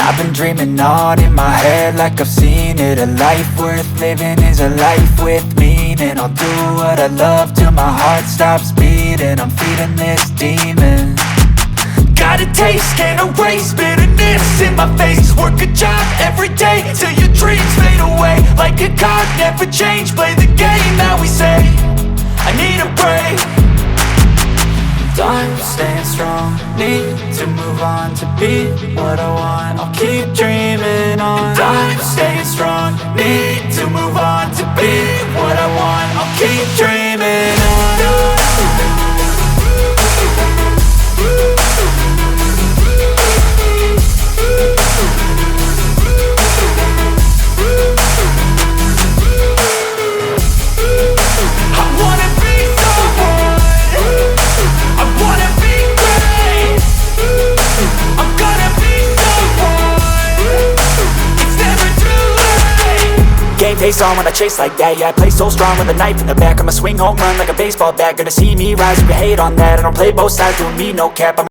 I've been dreaming on in my head like I've seen it. A life worth living is a life with meaning. I'll do what I love till my heart stops beating. I'm feeding this demon. Got a taste, can't erase bitterness in my face. Work a job every day till your dreams fade away. Like a card, never change, play the game that we say. I need a break. I'm staying strong, need to move on to be what I want. I'll keep dreaming on. I'm staying strong, need to move on to be what I want. I'll keep dreaming on. Game face on when I chase like that. Yeah, I play so strong with a knife in the back. I'ma swing home run like a baseball bat. Gonna see me rise, you can hate on that. I don't play both sides, doing me no cap.